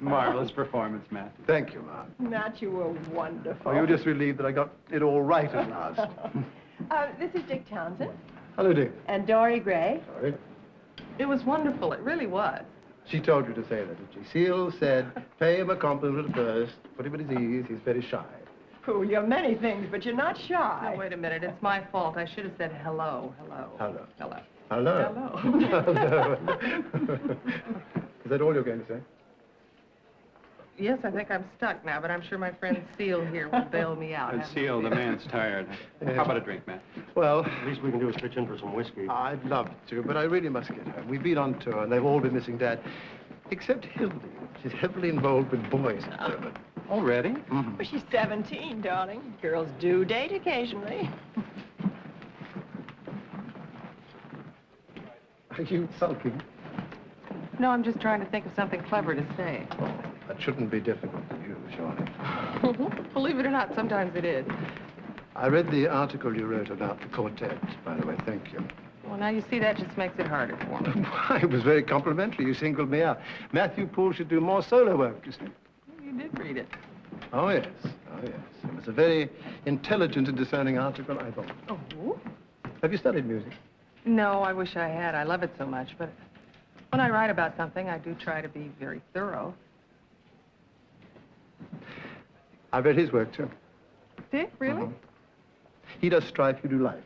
Marvelous performance, Matt. Thank you, Matt. Matt, you were wonderful. Oh, you're just relieved that I got it all right at last. This is Dick Townsend. Hello, Dick. And Dory Gray. Sorry. It was wonderful. It really was. She told you to say that, did she? Seal said, pay him a compliment at first, put him at his ease, he's very shy. Pooh, you're many things, but you're not shy. No, wait a minute. It's my fault. I should have said hello, hello. Hello. Hello. Hello. Hello. Hello. Is that all you're going to say? Yes, I think I'm stuck now, but I'm sure my friend Seal here will bail me out. And Seal, the man's tired. How about a drink, Matt? Well, At least we can do is pitch in for some whiskey. I'd love to, but I really must get home. We've been on tour, and they've all been missing Dad. Except Hildy. She's heavily involved with boys at the moment. Already? Mm-hmm. Well, she's 17, darling. Girls do date occasionally. Are you sulking? No, I'm just trying to think of something clever to say. Oh, that shouldn't be difficult for you, surely. Believe it or not, sometimes it is. I read the article you wrote about the quartet, by the way. Thank you. Well, now you see, that just makes it harder for me. Why, it was very complimentary. You singled me out. Matthew Poole should do more solo work, you see. You did read it. Oh, yes. Oh, yes. It was a very intelligent and discerning article, I thought. Oh? Have you studied music? No, I wish I had. I love it so much, but when I write about something, I do try to be very thorough. I read his work, too. Dick, really? He does strife, you do life.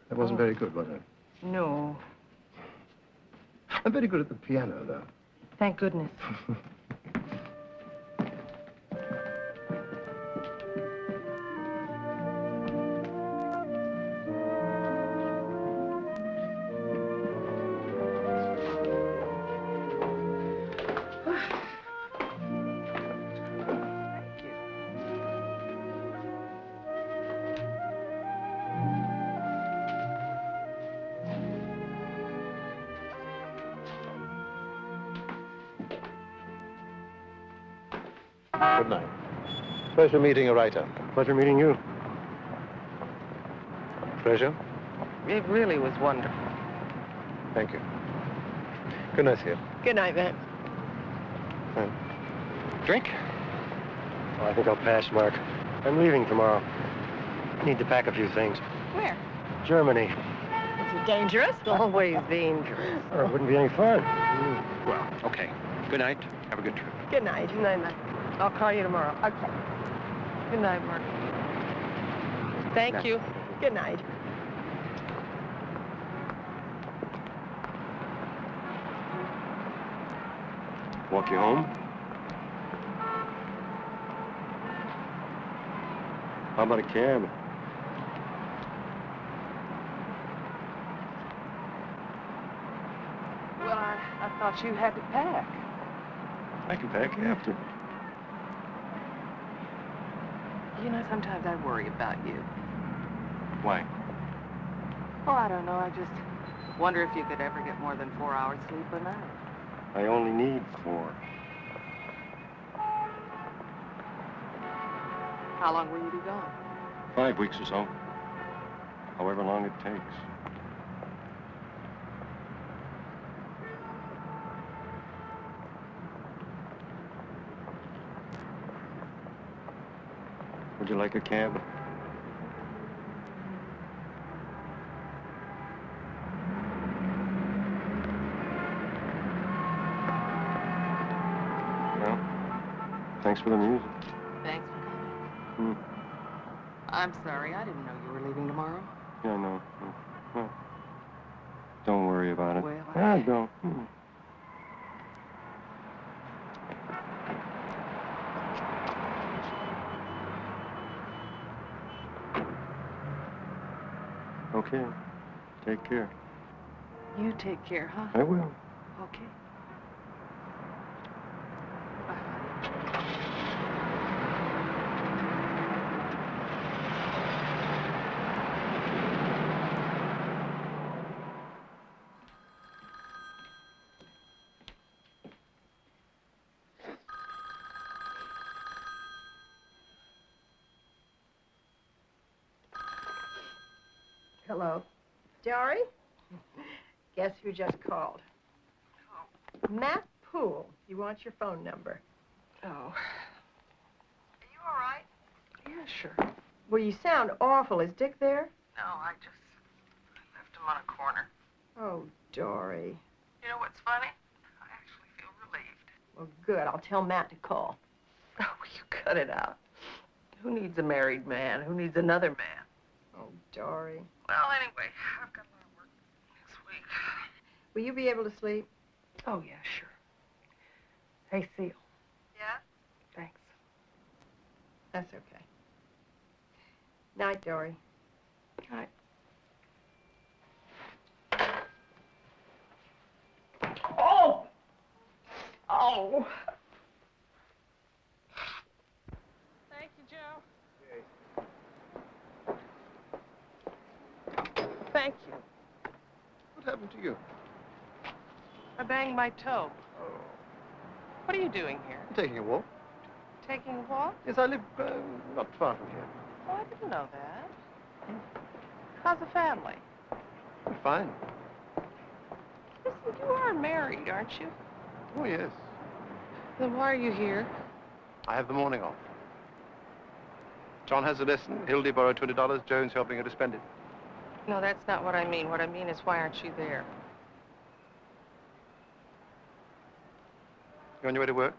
That wasn't very good, was it? No. I'm very good at the piano, though. Thank goodness. Good night. Pleasure meeting a writer. Pleasure meeting you. Pleasure. It really was wonderful. Thank you. Good night, Theo. Good night, Matt. Drink? Oh, I think I'll pass, Mark. I'm leaving tomorrow. Need to pack a few things. Where? Germany. Is it dangerous? Always dangerous. Or it wouldn't be any fun. Well, okay. Good night. Have a good trip. Good night. Good night, Matt. I'll call you tomorrow. Okay. Good night, Mark. Thank you. Good night. Walk you home? How about a cab? Well, I thought you had to pack. I can pack after. You know, sometimes I worry about you. Why? Oh, I don't know. I just wonder if you could ever get more than 4 hours sleep a night. I only need 4. How long will you be gone? 5 weeks or so. However long it takes. Would you like a cab? Well, thanks for the music. Thanks for coming. I'm sorry. I didn't know you were leaving tomorrow. Yeah, I know. Well, don't worry about it. Well, Don't. Okay. Take care. You take care, huh? I will. Okay. Hello. Dory? Guess who just called? Matt Poole. He wants your phone number. Oh. Are you all right? Yeah, sure. Well, you sound awful. Is Dick there? No, I left him on a corner. Oh, Dory. You know what's funny? I actually feel relieved. Well, good. I'll tell Matt to call. Oh, you cut it out. Who needs a married man? Who needs another man? Oh, Dory. Well, anyway, I've got a lot of work next week. Will you be able to sleep? Oh, yeah, sure. Hey, Seal. Yeah? Thanks. That's okay. Night, Dory. Night. Oh! Oh! Thank you, Joe. Thank you. What happened to you? I banged my toe. Oh. What are you doing here? I'm taking a walk. Taking a walk? Yes, I live not far from here. Oh, I didn't know that. How's the family? Fine. Listen, you are married, aren't you? Oh, yes. Then why are you here? I have the morning off. John has a lesson. Hildy borrowed $20. Joan's helping her to spend it. No, that's not what I mean. What I mean is, why aren't you there? You on your way to work?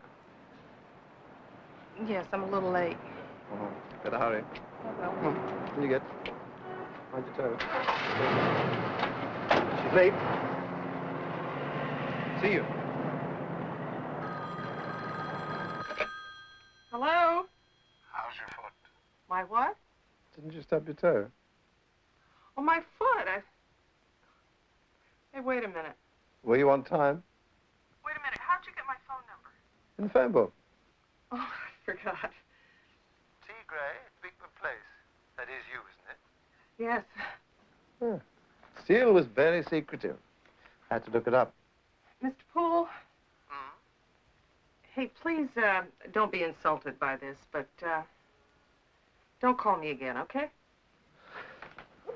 Yes, I'm a little late. Oh, better hurry. Oh, well. When you get. Mind your toe. She's late. See you. Hello? How's your foot? My what? Didn't you stub your toe? Oh, my foot. Hey, wait a minute. Were you on time? Wait a minute. How'd you get my phone number? In the phone book. Oh, I forgot. T. Gray, Beekman Place. That is you, isn't it? Yes. Steele was very secretive. Had to look it up. Mr. Poole? Hey, please, don't be insulted by this, but, don't call me again, okay?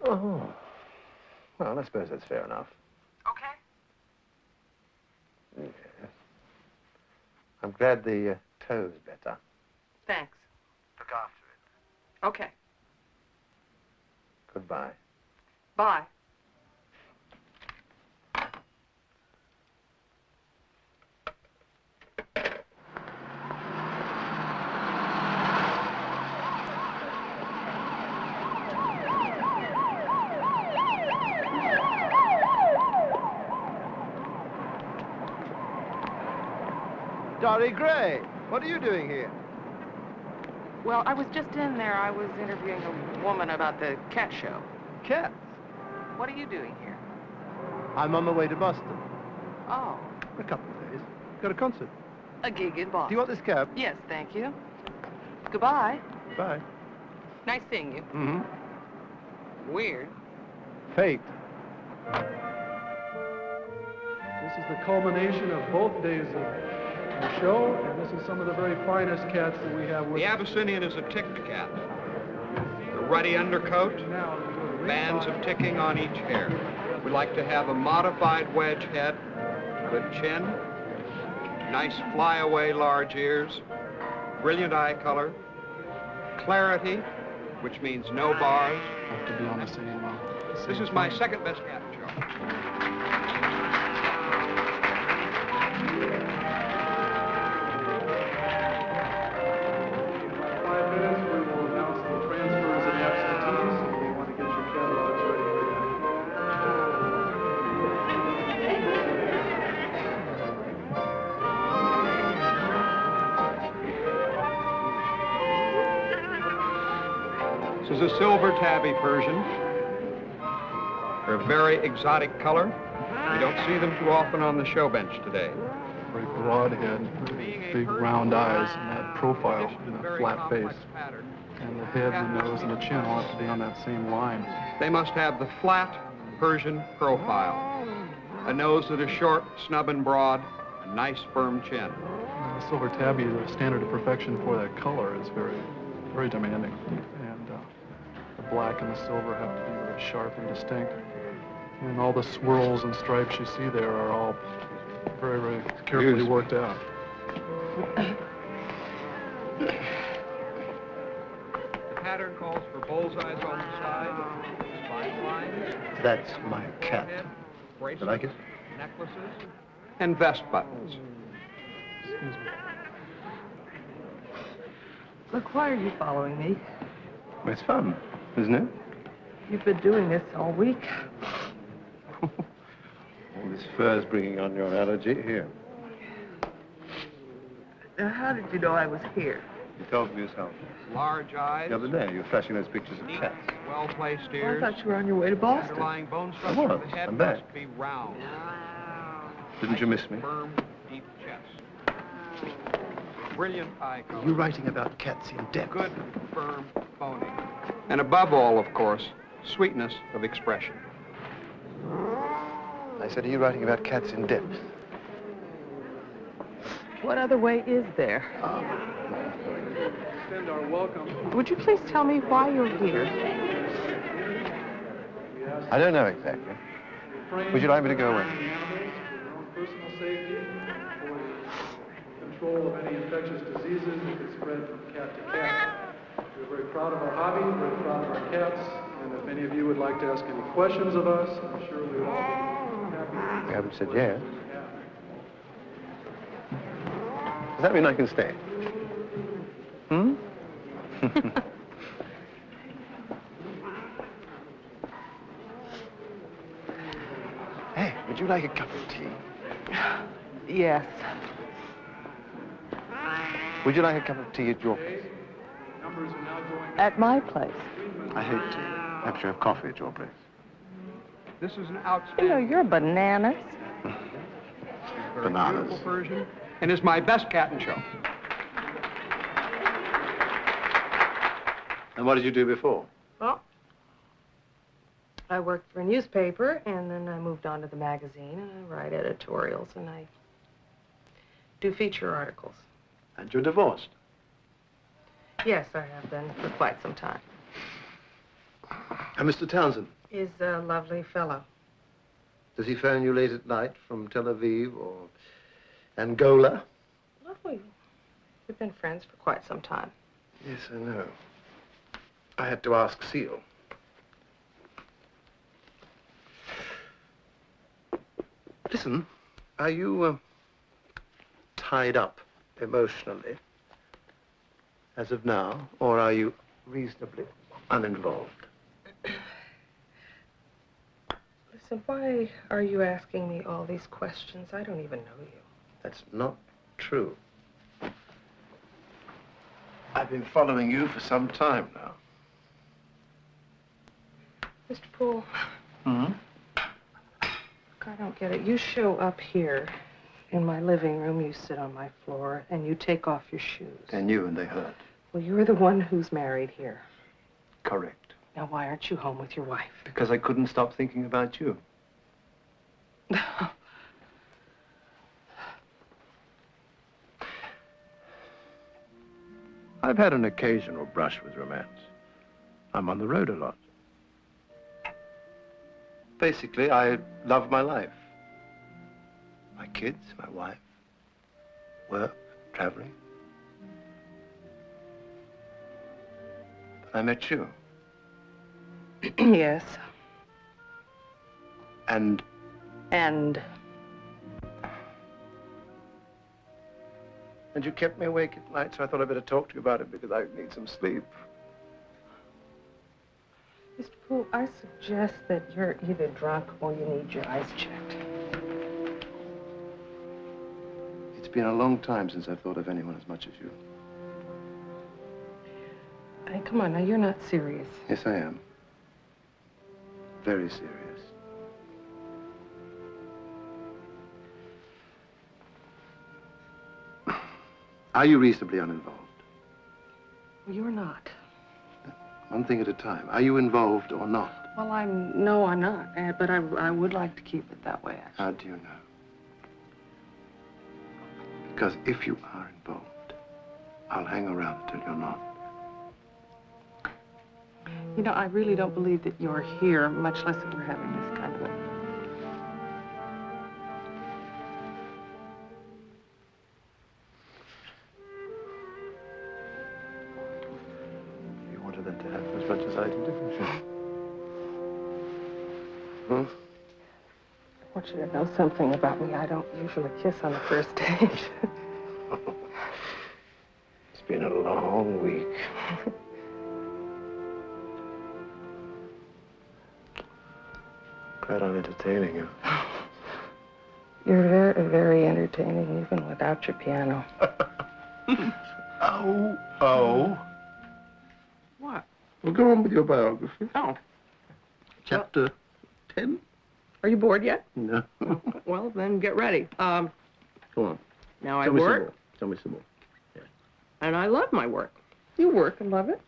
Oh. Well, I suppose that's fair enough. Okay. Yeah. I'm glad the toe's better. Thanks. Look after it. Okay. Goodbye. Bye. Dolly Gray, what are you doing here? Well, I was just in there. I was interviewing a woman about the cat show. Cats. What are you doing here? I'm on my way to Boston. Oh, For a couple of days. Got a concert. a gig in Boston. Do you want this cab? Yes, thank you. Goodbye. Bye. Nice seeing you. Mm-hmm. Weird. Fate. This is the culmination of both days of the show, and this is some of the very finest cats that we have with The us. Abyssinian is a ticked cat. The ruddy undercoat, Now, bands of ticking on each hair. We like to have a modified wedge head, good chin, nice flyaway large ears, brilliant eye color, clarity, which means no bars. have to be on the same This is my second best cat show. 5 minutes, we will announce the transfers and absentees. We want to get your catalogs ready for This is a silver tabby Persian. They're a very exotic color. We don't see them too often on the show bench today. Very broad head, big round eyes, and that profile in a Very flat face. complex pattern. And the head, the nose, and the chin all have to be on that same line. They must have the flat Persian profile. A nose that is short, snub and broad, a nice firm chin. And the silver tabby, the standard of perfection for that color, is very, very demanding. And the black and the silver have to be very sharp and distinct. And all the swirls and stripes you see there are all very, very carefully worked out. The pattern calls for bullseyes on the side, spine lines, That's my cat. head, You bracelets, like it? necklaces, and vest buttons. Excuse me. Look, why are you following me? It's fun, isn't it? You've been doing this all week. All this fur's bringing on your allergy. Here. Now, how did you know I was here? You told me yourself. Large eyes, The other day, you were flashing those pictures of neat, cats. well-placed Oh, I ears. thought you were on your way to Boston. Underlying bone I structure of was. the head I'm back. must be round. Didn't you miss me? Firm, deep chest. Brilliant eye color. You writing about cats in depth? Good, firm boning. And above all, of course, sweetness of expression. I said, are you writing about cats in depth? What other way is there? Extend our welcome. Would you please tell me why you're here? I don't know exactly. Would you like me to go away? Personal safety, control of any infectious diseases that could spread from cat to cat. We're very proud of our hobby, very proud of our cats, and if any of you would like to ask any questions of us, I'm sure we'd all be happy to. You haven't said yes. Does that mean I can stay? Hey, would you like a cup of tea? Yes. Would you like a cup of tea at your place? At my place. I hate tea. Perhaps you have coffee at your place. This is an You outstanding. know, you're bananas. Very Bananas. beautiful Persian, and is my best cat and show. And what did you do before? Well, I worked for a newspaper, and then I moved on to the magazine, and I write editorials, and I do feature articles. And you're divorced. Yes, I have been for quite some time. And Mr. Townsend, He's a lovely fellow. does he phone you late at night from Tel Aviv or Angola? Oh, we've been friends for quite some time. Yes, I know. I had to ask Seal. Listen, are you tied up emotionally as of now, or are you reasonably uninvolved? Listen, why are you asking me all these questions? I don't even know you. That's not true. I've been following you for some time now. Mr. Poole, Hmm? look, I don't get it. You show up here in my living room, you sit on my floor, and you take off your shoes. They knew and they heard. Well, you're the one who's married here. Correct. Now, why aren't you home with your wife? Because I couldn't stop thinking about you. I've had an occasional brush with romance. I'm on the road a lot. Basically, I love my life. My kids, my wife, work, traveling. But I met you. Yes. And you kept me awake at night, so I thought I'd better talk to you about it because I need some sleep. Mr. Poole, I suggest that you're either drunk or you need your eyes checked. It's been a long time since I've thought of anyone as much as you. Hey, come on, now, you're not serious. Yes, I am. Very serious. Are you reasonably uninvolved? Well, you're not. One thing at a time. Are you involved or not? Well, no, I'm not. But I would like to keep it that way, actually. How do you know? Because if you are involved, I'll hang around until you're not. You know, I really don't believe that you're here, much less that we're having this kind of a... You wanted that to happen as much as I did, didn't you? Huh? I want you to know something about me. I don't usually kiss on the first date. It's been a long week. Glad I'm entertaining you. You're very, very entertaining, even without your piano. Oh. What? Well, go on with your biography. Oh. Chapter 10? Are you bored yet? No. Well, then get ready. Go on. Now I Tell me some work, more. Tell me some more. and I love my work. You work and love it?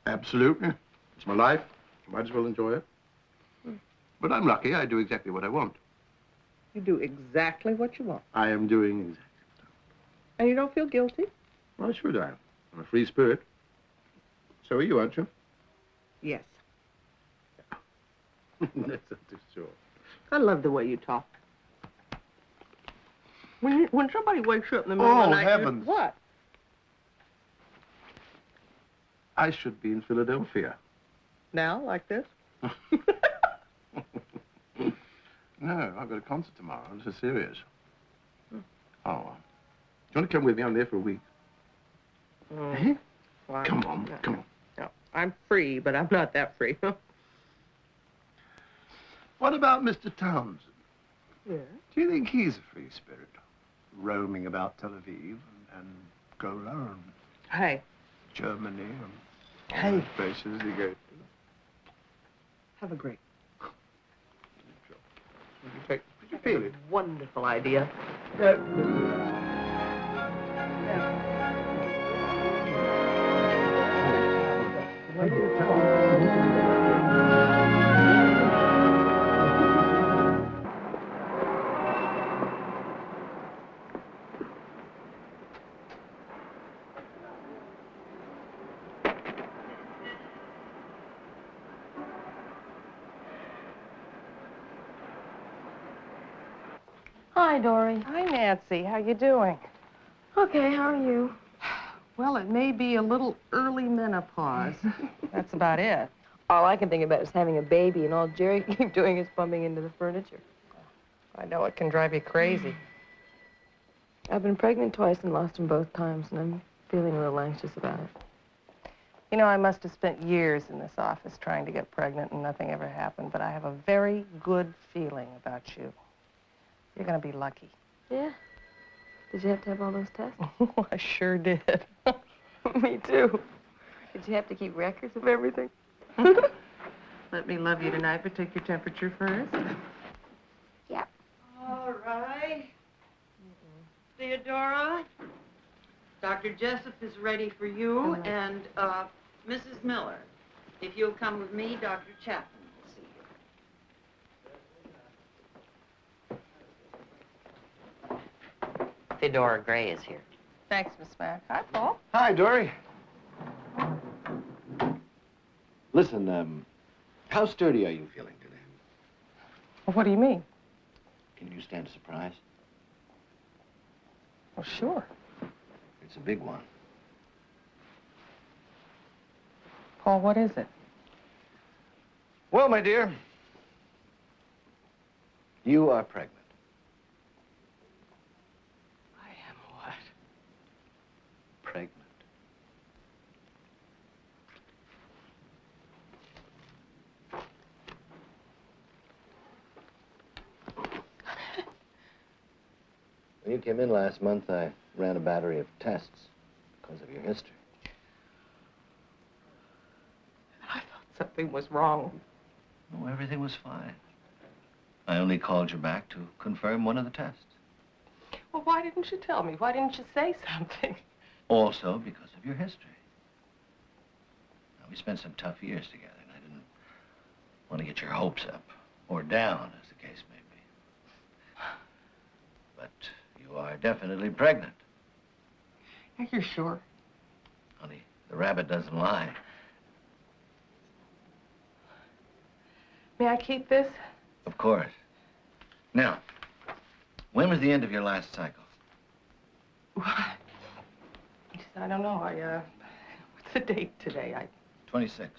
Absolutely. It's my life. Might as well enjoy it. But I'm lucky. I do exactly what I want. You do exactly what you want. I am doing exactly. And you don't feel guilty? Why should I? I'm a free spirit. So are you, aren't you? Yes. That's not too sure. I love the way you talk. When somebody wakes you up in the middle of the night... Heavens. What? I should be in Philadelphia. Now, like this? No, I've got a concert tomorrow. This is serious. Oh, do you want to come with me? I'm there for a week. Eh? Well, Come on, come on. No, I'm free, but I'm not that free. What about Mr. Townsend? Yeah? Do you think he's a free spirit? Roaming about Tel Aviv and Golan, Hey. Germany, and all Hey. those places he goes to. Have a great, Did you feel it? wonderful idea. Hi, Dory. Hi, Nancy. How you doing? Okay, how are you? Well, it may be a little early menopause. That's about it. All I can think about is having a baby, and all Jerry can keep doing is bumping into the furniture. I know it can drive you crazy. I've been pregnant twice and lost them both times, and I'm feeling a little anxious about it. You know, I must have spent years in this office trying to get pregnant and nothing ever happened, but I have a very good feeling about you. You're going to be lucky. Yeah? Did you have to have all those tests? I sure did. Me too. Did you have to keep records of everything? Let me love you tonight, but take your temperature first. Yeah. All right. Theodora, Dr. Jessup is ready for you, and Mrs. Miller. If you'll come with me, Dr. Chapman will see you. Theodora Gray is here. Thanks, Miss Mack. Hi, Paul. Hi, Dory. Listen, how sturdy are you feeling today? Well, what do you mean? Can you stand a surprise? Oh, sure. It's a big one. Paul, what is it? Well, my dear, you are pregnant. I am what? Pregnant. When you came in last month, I ran a battery of tests because of your history. I thought something was wrong. No, everything was fine. I only called you back to confirm one of the tests. Well, why didn't you tell me? Why didn't you say something? Also because of your history. Now, we spent some tough years together, and I didn't want to get your hopes up, or down, as the case may be. But you are definitely pregnant. Are you sure? Honey, the rabbit doesn't lie. May I keep this? Of course. Now, when was the end of your last cycle? I don't know. What's the date today? 26.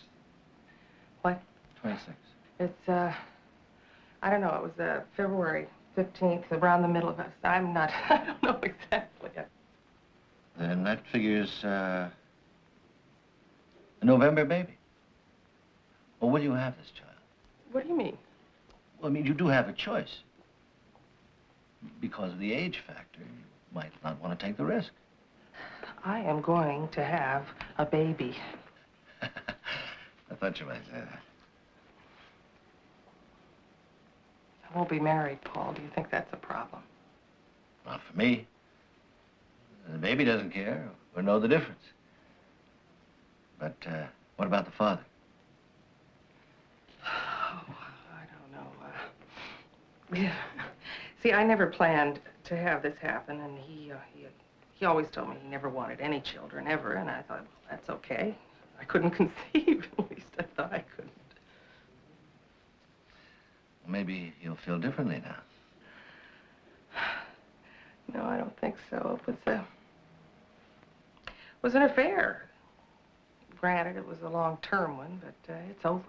What? 26. It's, I don't know. It was, February 15th, around the middle of us. I don't know exactly. Then that figures, a November baby. Or will you have this child? What do you mean? Well, I mean, you do have a choice. Because of the age factor, you might not want to take the risk. I am going to have a baby. I thought you might say that. I won't be married, Paul. Do you think that's a problem? Not for me. The baby doesn't care or know the difference. But what about the father? Oh, I don't know. Yeah. See, I never planned to have this happen, and he always told me he never wanted any children, ever, and I thought, well, that's okay. I couldn't conceive, at least I thought I couldn't. Maybe you'll feel differently now. No, I don't think so. It was an affair. Granted, it was a long-term one, but it's over.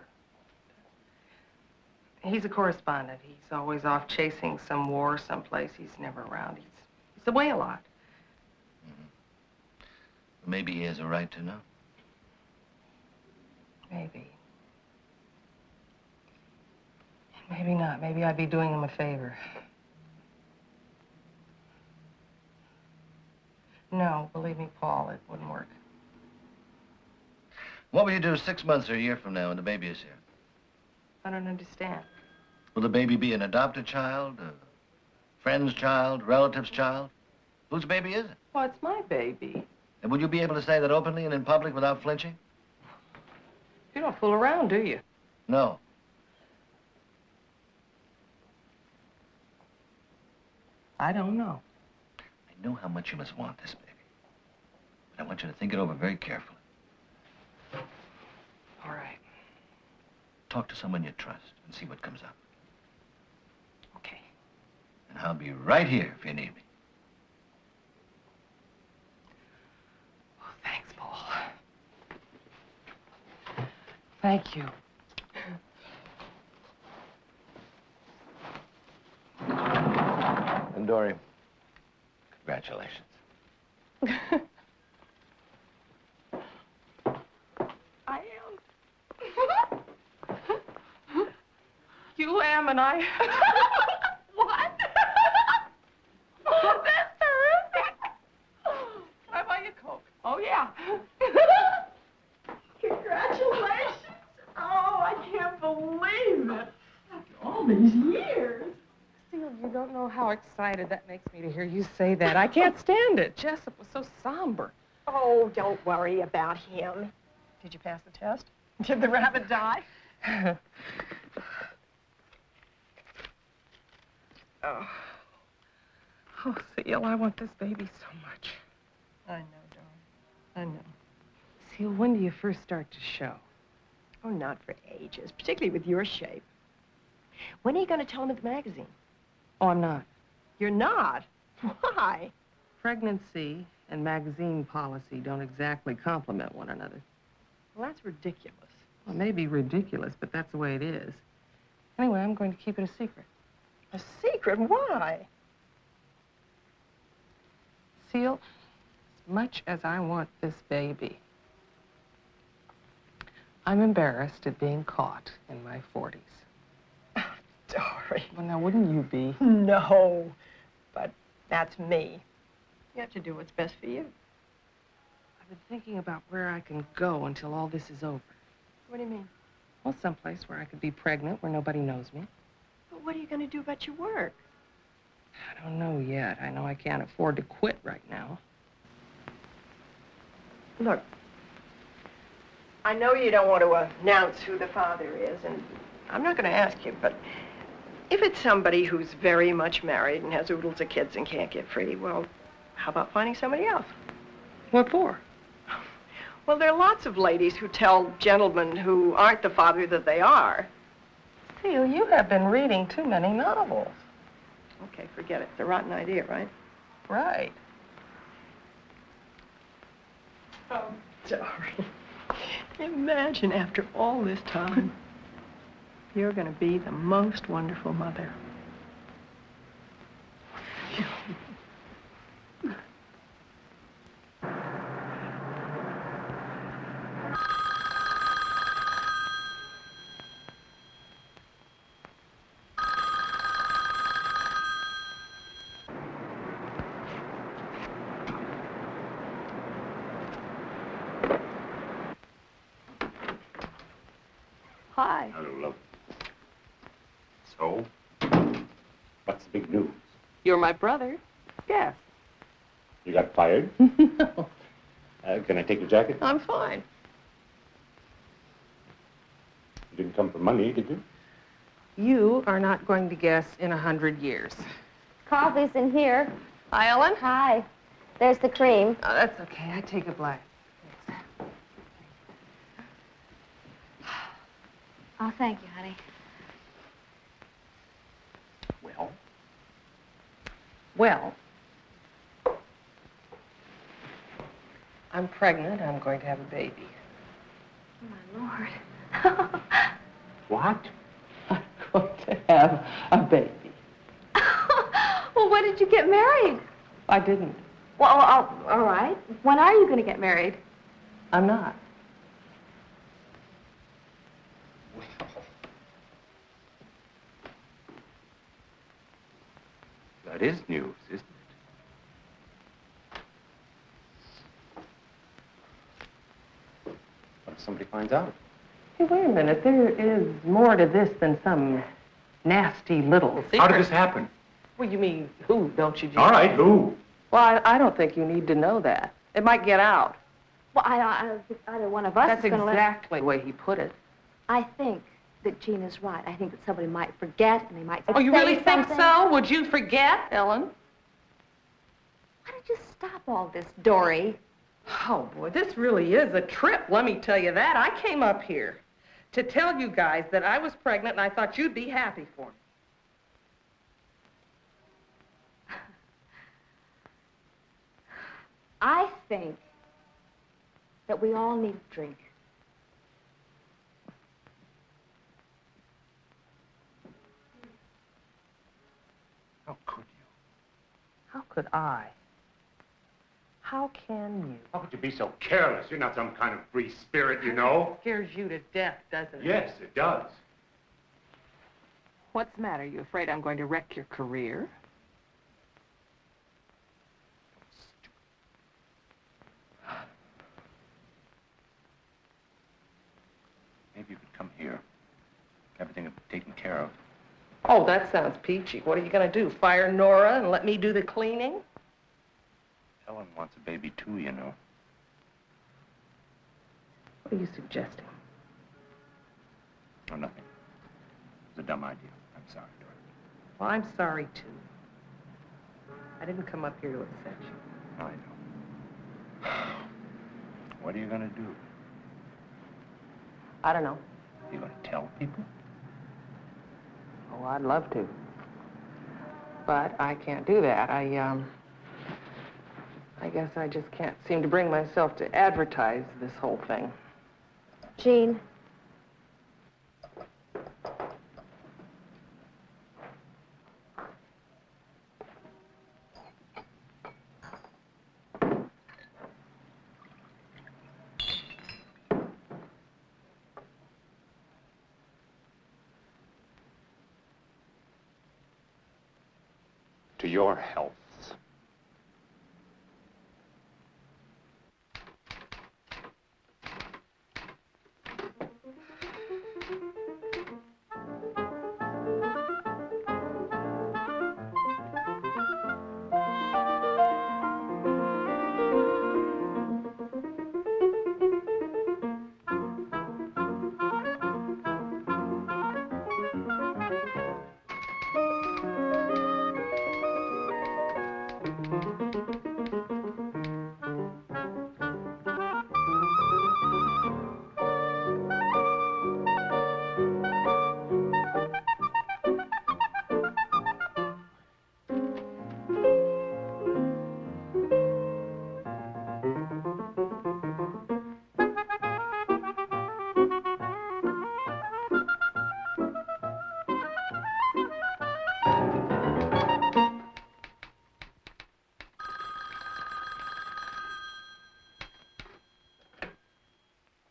He's a correspondent. He's always off chasing some war someplace. He's never around. He's away a lot. Mm-hmm. Maybe he has a right to know. Maybe. Maybe not. Maybe I'd be doing him a favor. No, believe me, Paul, it wouldn't work. What will you do 6 months or a year from now when the baby is here? I don't understand. Will the baby be an adopted child, a friend's child, relative's child? Whose baby is it? Well, it's my baby. And will you be able to say that openly and in public without flinching? You don't fool around, do you? No. I don't know. I know how much you must want this baby. But I want you to think it over very carefully. All right. Talk to someone you trust and see what comes up. Okay. And I'll be right here if you need me. Well, thanks, Paul. Thank you. And Dory, congratulations. I am. You am, and I... What? That's terrific. Can I buy you a Coke? Oh, yeah. Congratulations. Oh, I can't believe it. After all these years. Seal, you don't know how excited that makes me to hear you say that. I can't stand it. Jessup was so somber. Oh, don't worry about him. Did you pass the test? Did the rabbit die? Oh. Oh, Seal, I want this baby so much. I know, darling. I know. Seal, when do you first start to show? Oh, not for ages, particularly with your shape. When are you going to tell him at the magazine? Oh, I'm not. You're not? Why? Pregnancy and magazine policy don't exactly complement one another. Well, that's ridiculous. Well, it may be ridiculous, but that's the way it is. Anyway, I'm going to keep it a secret. A secret? Why? Seal, as much as I want this baby, I'm embarrassed at being caught in my 40s. Dory. Well, now, wouldn't you be? No, but that's me. You have to do what's best for you. I've been thinking about where I can go until all this is over. What do you mean? Well, someplace where I could be pregnant, where nobody knows me. But what are you going to do about your work? I don't know yet. I know I can't afford to quit right now. Look, I know you don't want to announce who the father is, and I'm not going to ask you, but if it's somebody who's very much married and has oodles of kids and can't get free, well, how about finding somebody else? What for? Well, there are lots of ladies who tell gentlemen who aren't the father that they are. Seal, you have been reading too many novels. Okay, forget it. It's a rotten idea, right? Right. Oh, Dory. Imagine after all this time, you're going to be the most wonderful mother. Hi. Hello. So, what's the big news? You're my brother. Yes. You got fired? No. Can I take your jacket? I'm fine. You didn't come for money, did you? You are not going to guess in 100 years. Coffee's in here. Hi, Ellen. Hi. There's the cream. Oh, that's okay. I take it black. Oh, thank you, honey. Well? Well, I'm pregnant. I'm going to have a baby. Oh, my Lord. What? I'm going to have a baby. Well, when did you get married? I didn't. Well, all right. When are you going to get married? I'm not. It is news, isn't it? What if somebody finds out? Hey, wait a minute. There is more to this than some nasty little secret. How did this happen? Well, you mean who, don't you, Jim? All right, who? Well, I don't think you need to know that. It might get out. Well, I don't think either one of us That's is going to exactly the way he put it. I think that Gina's right. I think that somebody might forget and they might Oh, you say really think something. so? Would you forget, Ellen? Why don't you stop all this, Dory? Oh, boy, this really is a trip, let me tell you that. I came up here to tell you guys that I was pregnant and I thought you'd be happy for me. I think that we all need a drink. How could you? How could I? How can you? How could you be so careless? You're not some kind of free spirit, you know. It scares you to death, doesn't it? Yes, it does. What's the matter? You afraid I'm going to wreck your career? Maybe you could come here. Everything will be taken care of. Oh, that sounds peachy. What are you going to do, fire Nora and let me do the cleaning? Ellen wants a baby too, you know. What are you suggesting? Oh, nothing. It's a dumb idea. I'm sorry, Dory. Well, I'm sorry, too. I didn't come up here to upset you. I know. What are you going to do? I don't know. You going to tell people? Oh, I'd love to. But I can't do that. I guess I just can't seem to bring myself to advertise this whole thing. Jean. To your health.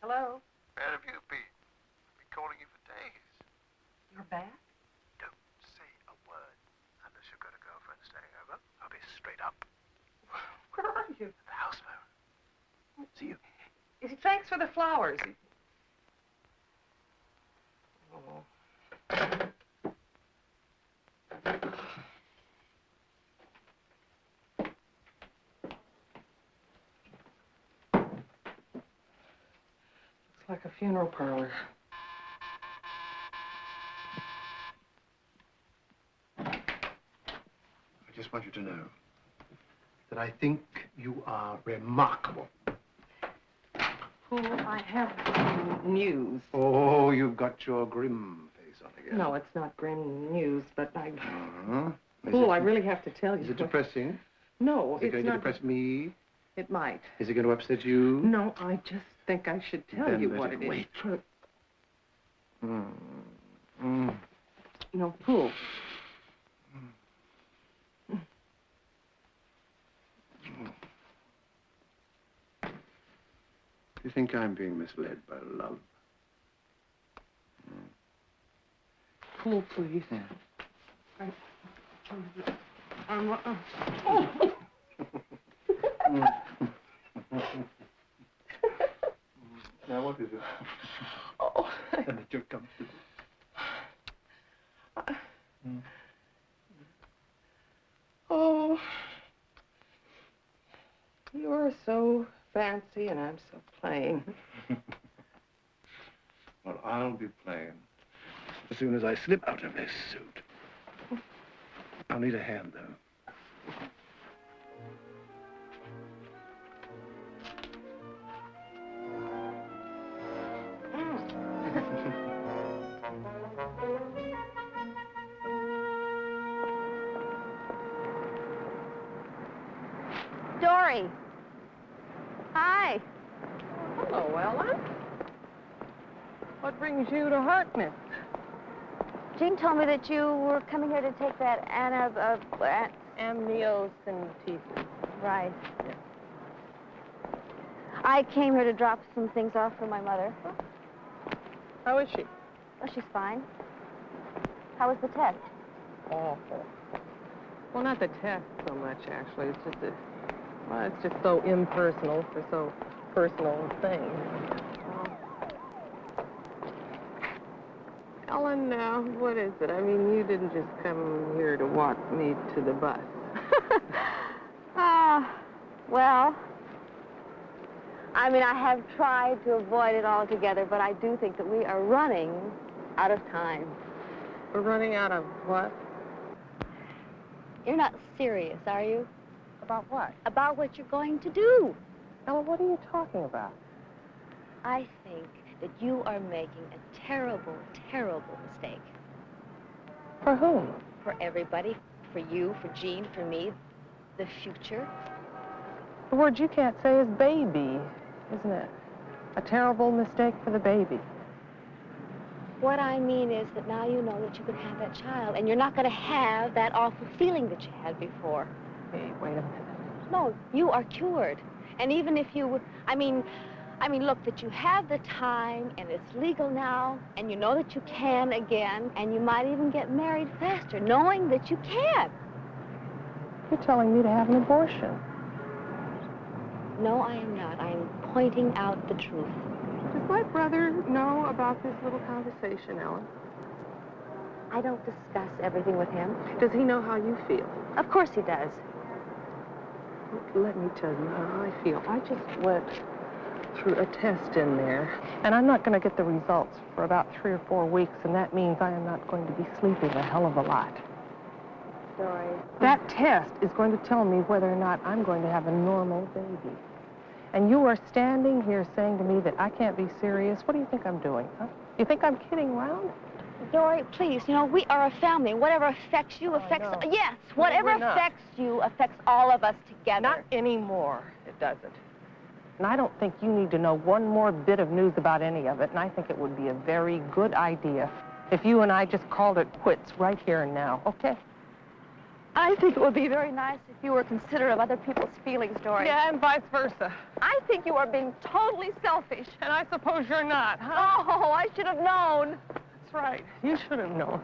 Hello? Where have you been? I've been calling you for days. You're back? Don't say a word unless you've got a girlfriend staying over. I'll be straight up. Where are you? At the houseboat. See you. Thanks for the flowers. Oh. Looks like a funeral parlor. I just want you to know that I think you are remarkable. Well, I have news. Oh, you've got your grim face on again. No, it's not grim news, but I... Uh-huh. Fool, I really have to tell you. Is it depressing? No, Is it it's going not... to depress me? It might. Is it going to upset you? No, I just think I should tell Then you let what it is. wait. No, fool. You think I'm being misled by love? Fool, please. Now, what is it? Oh. And that you're comfortable. Oh, you're so fancy and I'm so plain. Well, I'll be plain as soon as I slip out of this suit. I'll need a hand, though. Dory. Hi. Hello, Ellen. What brings you to Hartnett? Jean told me that you were coming here to take that Amniocentesis. Right. I came here to drop some things off for my mother. How is she? Oh, she's fine. How was the test? Awful. Well, not the test so much, actually. It's just it's just so impersonal for so personal a thing. Ellen, what is it? I mean, you didn't just come here to walk me to the bus. Well, I mean, I have tried to avoid it altogether, but I do think that we are running out of time. We're running out of what? You're not serious, are you? About what? About what you're going to do. Ellen, what are you talking about? I think that you are making a terrible, terrible mistake. For whom? For everybody. For you, for Jean, for me. The future. The word you can't say is baby, isn't it? A terrible mistake for the baby. What I mean is that now you know that you can have that child, and you're not going to have that awful feeling that you had before. Hey, wait a minute. No, you are cured. And even if you would, I mean, look, that you have the time, and it's legal now, and you know that you can again, and you might even get married faster, knowing that you can. You're telling me to have an abortion. No, I am not. I am pointing out the truth. Does my brother know about this little conversation, Ellen? I don't discuss everything with him. Does he know how you feel? Of course he does. Let me tell you how I feel. I just went through a test in there, and I'm not going to get the results for about 3 or 4 weeks, and that means I am not going to be sleeping a hell of a lot. Dory. That test is going to tell me whether or not I'm going to have a normal baby. And you are standing here saying to me that I can't be serious. What do you think I'm doing, huh? You think I'm kidding around? Dory, please, you know, we are a family. Whatever affects you affects... Yes, whatever affects you affects all of us together. Not anymore, it doesn't. And I don't think you need to know one more bit of news about any of it, and I think it would be a very good idea if you and I just called it quits right here and now, okay? I think it would be very nice if you were considerate of other people's feelings, Dory. Yeah, and vice versa. I think you are being totally selfish. And I suppose you're not, huh? Oh, I should have known. That's right. You should have known.